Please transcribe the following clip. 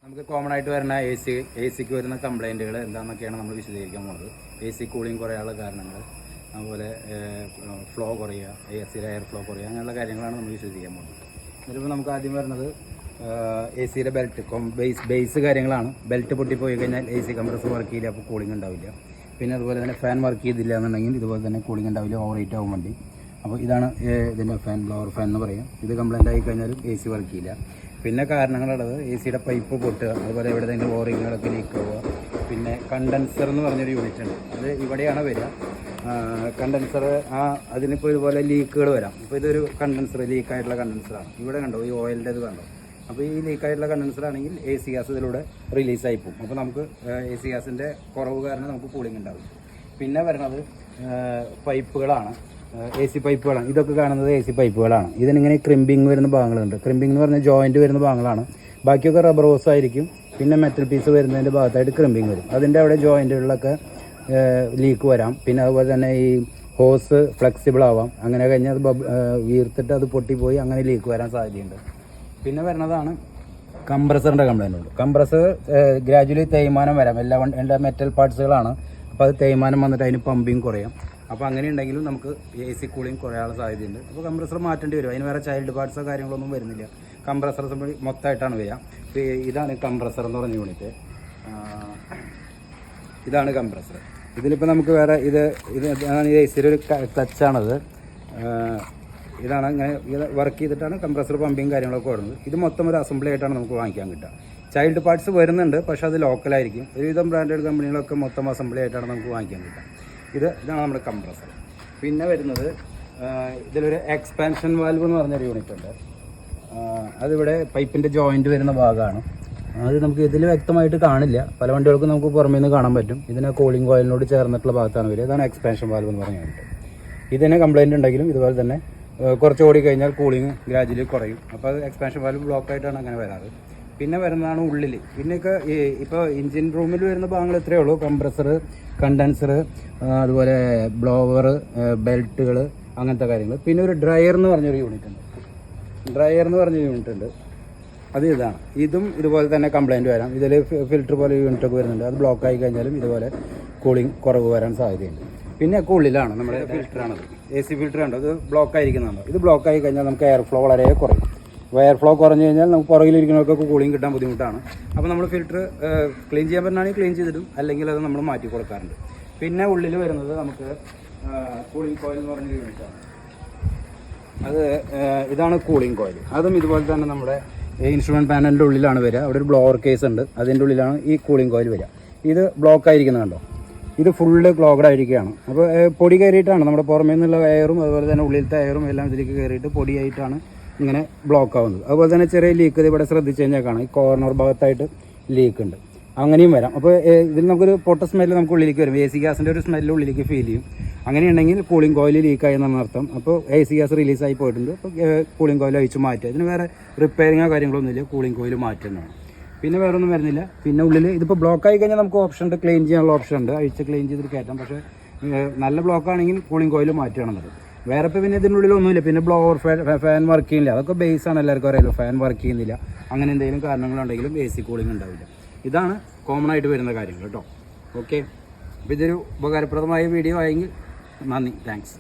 നമുക്ക് കോമൺ ആയിട്ട് വരുന്ന എ സിക്ക് വരുന്ന കംപ്ലൈൻറ്റുകൾ എന്താണെന്നൊക്കെയാണ് നമ്മൾ വിശദീകരിക്കാൻ പോകുന്നത്. എ സി കൂളിംഗ് കുറയാനുള്ള കാരണങ്ങൾ, അതുപോലെ ഫ്ലോ കുറയുക, എ സിയുടെ എയർ ഫ്ലോ കുറയുക, അങ്ങനെയുള്ള കാര്യങ്ങളാണ് നമ്മൾ വിശദീകരിക്കാൻ പോകുന്നത്. എന്നിട്ടിപ്പോൾ നമുക്ക് ആദ്യം വരുന്നത് എ സിയുടെ ബേസ് കാര്യങ്ങളാണ്. ബെൽറ്റ് പൊട്ടിപ്പോയി കഴിഞ്ഞാൽ എ സി കംപ്രസർ വർക്ക് ചെയ്യില്ല, അപ്പോൾ കൂളിംഗ് ഉണ്ടാവില്ല. പിന്നെ അതുപോലെ തന്നെ ഫാൻ വർക്ക് ചെയ്തില്ല എന്നുണ്ടെങ്കിൽ ഇതുപോലെ തന്നെ കൂളിംഗ് ഉണ്ടാവില്ല, ഓവർ ഹീറ്റ് ആവും വണ്ടി. അപ്പോൾ ഇതാണ് ഇതിൻ്റെ ഫാൻ, ബ്ലോവർ ഫാൻ എന്ന് പറയും. ഇത് കംപ്ലൈൻ്റ് ആയി കഴിഞ്ഞാലും എ സി വർക്ക് ചെയ്യില്ല. പിന്നെ കാരണങ്ങളുള്ളത് എ സിയുടെ പൈപ്പ് പൊട്ടുക, അതുപോലെ എവിടെയെങ്കിലും ഓറിങ്ങുകളൊക്കെ ലീക്ക് ആവുക. പിന്നെ കണ്ടൻസർ എന്ന് പറഞ്ഞൊരു യൂണിറ്റ് ഉണ്ട്, അത് ഇവിടെയാണ് വരിക. കണ്ടൻസർ അതിനിപ്പോൾ ഇതുപോലെ ലീക്കുകൾ വരാം. അപ്പോൾ ഇതൊരു കണ്ടൻസർ, ലീക്കായിട്ടുള്ള കണ്ടൻസറാണ്. ഇവിടെ കണ്ടോ ഈ ഓയിലിൻ്റെ ഇത് കണ്ടോ. അപ്പോൾ ഈ ലീക്കായിട്ടുള്ള കണ്ടൻസറാണെങ്കിൽ എ സി ഗ്യാസ് ഇതിലൂടെ റിലീസായി പോകും. അപ്പോൾ നമുക്ക് എ സി ഗ്യാസിൻ്റെ കുറവ് കാരണം നമുക്ക് കൂളിംഗ് ഉണ്ടാവും. പിന്നെ വരുന്നത് പൈപ്പുകളാണ്, എ സി പൈപ്പുകളാണ്. ഇതൊക്കെ കാണുന്നത് എ സി പൈപ്പുകളാണ്. ഇതിനിങ്ങനെ ക്രിമ്പിങ് വരുന്ന ഭാഗങ്ങളുണ്ട്. ക്രിമ്പിംഗ് എന്ന് പറഞ്ഞാൽ ജോയിൻറ്റ് വരുന്ന ഭാഗങ്ങളാണ്. ബാക്കിയൊക്കെ റബ്ബർ ഹോസ് ആയിരിക്കും. പിന്നെ മെറ്റൽ പീസ് വരുന്നതിൻ്റെ ഭാഗത്തായിട്ട് ക്രിമ്പിംഗ് വരും. അതിൻ്റെ അവിടെ ജോയിൻറ്റുകളിലൊക്കെ ലീക്ക് വരാം. പിന്നെ അതുപോലെ തന്നെ ഈ ഹോസ് ഫ്ലെക്സിബിൾ ആവാം. അങ്ങനെ കഴിഞ്ഞാൽ അത് വീർത്തിട്ട് അത് പൊട്ടിപ്പോയി അങ്ങനെ ലീക്ക് വരാൻ സാധ്യതയുണ്ട്. പിന്നെ വരുന്നതാണ് കംപ്രസറിൻ്റെ കംപ്ലൈൻ്റ് ഉണ്ട്. കംപ്രസർ ഗ്രാജുവലി തേയ്മാനം വരാം. എല്ലാ മെറ്റൽ പാർട്സുകളാണ്. അപ്പോൾ അത് തേയ്മാനം വന്നിട്ട് അതിന് പമ്പിങ് കുറയാം. അപ്പോൾ അങ്ങനെ ഉണ്ടെങ്കിലും നമുക്ക് എ സി കൂളിംഗ് കുറയാനുള്ള സാധ്യതയുണ്ട്. അപ്പോൾ കംപ്രസർ മാറ്റേണ്ടി വരും. അതിന് വേറെ ചൈൽഡ് പാർട്സോ കാര്യങ്ങളൊന്നും വരുന്നില്ല. കംപ്രസർ മൊത്തമായിട്ടാണ് വരിക. ഇതാണ് കംപ്രസർ എന്ന് പറഞ്ഞ യൂണിറ്റ്. ഇതാണ് കംപ്രസർ. ഇതിലിപ്പോൾ നമുക്ക് വേറെ ഇതാണ് എ സിയുടെ ഒരു ക്ലച്ചാണത്. ഇതാണ് ഇങ്ങനെ വർക്ക് ചെയ്തിട്ടാണ് കംപ്രസർ പമ്പിങ് കാര്യങ്ങളൊക്കെ വരുന്നത്. ഇത് മൊത്തം ഒരു അസംബ്ലി ആയിട്ടാണ് നമുക്ക് വാങ്ങിക്കാൻ കിട്ടുക. ചൈൽഡ് പാർട്സ് വരുന്നുണ്ട്, പക്ഷേ അത് ലോക്കലായിരിക്കും. ഒരുവിധം ബ്രാൻഡഡ് കമ്പനികളൊക്കെ മൊത്തം അസംബ്ലി ആയിട്ടാണ് നമുക്ക് വാങ്ങിക്കാൻ കിട്ടുക. ഇതാണ് നമ്മുടെ കംപ്രസർ. പിന്നെ വരുന്നത് ഇതിലൊരു എക്സ്പാൻഷൻ വാൽവ് എന്ന് പറഞ്ഞൊരു യൂണിറ്റ് ഉണ്ട്. അതിവിടെ പൈപ്പിൻ്റെ ജോയിൻറ്റ് വരുന്ന ഭാഗമാണ്. അത് നമുക്ക് ഇതിൽ വ്യക്തമായിട്ട് കാണില്ല. പല വണ്ടികൾക്കും നമുക്ക് പുറമേ നിന്ന് കാണാൻ പറ്റും. ഇതിനെ കൂളിംഗ് കോയിലിനോട് ചേർന്നിട്ടുള്ള ഭാഗത്താണ് വരിക. ഇതാണ് എക്സ്പാൻഷൻ വാൽവ് എന്ന് പറഞ്ഞ യൂണിറ്റ്. ഇതിന് കംപ്ലൈൻറ്റ് ഉണ്ടെങ്കിലും ഇതുപോലെ തന്നെ കുറച്ച് ഓടി കഴിഞ്ഞാൽ കൂളിംഗ് ഗ്രാജുവലി കുറയും. അപ്പോൾ അത് എക്സ്പാൻഷൻ വാൽവ് ബ്ലോക്ക് ആയിട്ടാണ് അങ്ങനെ വരാറ്. പിന്നെ വരുന്നതാണ് ഉള്ളിൽ. പിന്നെയൊക്കെ ഇപ്പോൾ എഞ്ചിൻ റൂമിൽ വരുന്ന ഭാഗങ്ങൾ ഇത്രയേ ഉള്ളൂ. കംപ്രസർ, കണ്ടൻസർ, അതുപോലെ ബ്ലോവർ, ബെൽറ്റുകൾ, അങ്ങനത്തെ കാര്യങ്ങൾ. പിന്നെ ഒരു ഡ്രയർ എന്ന് പറഞ്ഞൊരു യൂണിറ്റ് ഉണ്ട്. അത് ഇതാണ്. ഇതുപോലെ തന്നെ കംപ്ലൈൻറ്റ് വരാം. ഇതിൽ ഫിൽറ്റർ പോലെ യൂണിറ്റൊക്കെ വരുന്നുണ്ട്. അത് ബ്ലോക്ക് ആയി കഴിഞ്ഞാലും ഇതുപോലെ കൂളിംഗ് കുറവ് വരാൻ സാധ്യതയുണ്ട്. പിന്നെ ഒക്കെ ഉള്ളിലാണ് നമ്മുടെ ഫിൽറ്ററാണത്. എ സി ഫിൽറ്റർ ഉണ്ട്. അത് ബ്ലോക്ക് ആയിരിക്കുന്നതാണ്. ഇത് ബ്ലോക്ക് ആയി കഴിഞ്ഞാൽ നമുക്ക് എയർ ഫ്ലോ വളരെ കുറയും. എയർ ഫ്ലോ കുറഞ്ഞു കഴിഞ്ഞാൽ നമുക്ക് പുറകിലിരിക്കുന്നവർക്കൊക്കെ കൂളിംഗ് കിട്ടാൻ ബുദ്ധിമുട്ടാണ്. അപ്പോൾ നമ്മൾ ഫിൽറ്റർ ക്ലീൻ ചെയ്യാൻ പറ്റുകയാണെങ്കിൽ ക്ലീൻ ചെയ്തിടും, അല്ലെങ്കിൽ അത് നമ്മൾ മാറ്റി കൊടുക്കാറുണ്ട്. പിന്നെ ഉള്ളിൽ വരുന്നത് നമുക്ക് കൂളിംഗ് കോയിൽ എന്ന് പറഞ്ഞൊരു യൂണിറ്റാണ്. ഇതാണ് കൂളിംഗ് കോയിൽ. അതും ഇതുപോലെ തന്നെ നമ്മുടെ ഇൻസ്ട്രുമെൻറ്റ് പാനലിൻ്റെ ഉള്ളിലാണ് വരിക. അവിടെ ഒരു ബ്ലോവർ കേസ് ഉണ്ട്, അതിൻ്റെ ഉള്ളിലാണ് ഈ കൂളിംഗ് കോയിൽ വരിക. ഇത് ബ്ലോക്ക് ആയിരിക്കുന്നത് കണ്ടോ. ഇത് ഫുള്ള് ക്ലോഗ്ഡ് ആയിരിക്കുകയാണ്. അപ്പോൾ പൊടി കയറിയിട്ടാണ് നമ്മുടെ പുറമേ നിന്നുള്ള എയറും അതുപോലെ തന്നെ ഉള്ളിലത്തെ എയറും എല്ലാം ഇതിലേക്ക് കയറിയിട്ട് പൊടിയായിട്ടാണ് ഇങ്ങനെ ബ്ലോക്ക് ആവുന്നത്. അതുപോലെ തന്നെ ചെറിയ ലീക്ക് ഇവിടെ ശ്രദ്ധിച്ച് കഴിഞ്ഞാൽ കാണാം. ഈ കോർണർ ഭാഗത്തായിട്ട് ലീക്ക് ഉണ്ട്. അങ്ങനെയും വരാം. അപ്പോൾ ഇതിൽ നമുക്കൊരു പൊട്ട സ്മെല്ല് നമുക്ക് ഉള്ളിലേക്ക് വരും. എ സി ഗ്യാസിൻ്റെ ഒരു സ്മെല്ല് ഉള്ളിലേക്ക് ഫീൽ ചെയ്യും. അങ്ങനെയുണ്ടെങ്കിൽ കൂളിംഗ് കോയിൽ ലീക്കായി എന്നാണ് അർത്ഥം. അപ്പോൾ എ സി ഗ്യാസ് റിലീസായി പോയിട്ടുണ്ട്. അപ്പോൾ കൂളിംഗ് കോയിൽ അഴിച്ച് മാറ്റുക. ഇതിന് വേറെ റിപ്പയറിങ്ങോ കാര്യങ്ങളൊന്നുമില്ല. കൂളിംഗ് കോയിൽ മാറ്റുന്നതാണ്. പിന്നെ വേറെ ഒന്നും വരുന്നില്ല. പിന്നെ ഉള്ളിൽ ഇതിപ്പോൾ ബ്ലോക്ക് ആയി കഴിഞ്ഞാൽ നമുക്ക് ഓപ്ഷൻ ഉണ്ട്, ക്ലീൻ ചെയ്യാനുള്ള ഓപ്ഷൻ ഉണ്ട്. അഴിച്ച് ക്ലീൻ ചെയ്തിട്ട് കയറ്റാം. പക്ഷേ നല്ല ബ്ലോക്ക് ആണെങ്കിൽ കൂളിംഗ് കോയിൽ മാറ്റുകയാണെന്നത്. വേറെ ഇപ്പോൾ പിന്നെ ഇതിനുള്ളിലൊന്നുമില്ല. പിന്നെ ബ്ലോവർ ഫാൻ വർക്ക് ചെയ്യുന്നില്ല. അതൊക്കെ ബേസാണ്, എല്ലാവർക്കും അറിയാലോ. ഫാൻ വർക്ക് ചെയ്യുന്നില്ല, അങ്ങനെ എന്തെങ്കിലും കാരണങ്ങളുണ്ടെങ്കിലും എ സി കൂളിംഗ് ഉണ്ടാവില്ല. ഇതാണ് കോമൺ ആയിട്ട് വരുന്ന കാര്യങ്ങൾ കേട്ടോ. ഓക്കെ, അപ്പോൾ ഇതൊരു ഉപകാരപ്രദമായ വീഡിയോ ആയെങ്കിൽ നന്ദി, താങ്ക്സ്.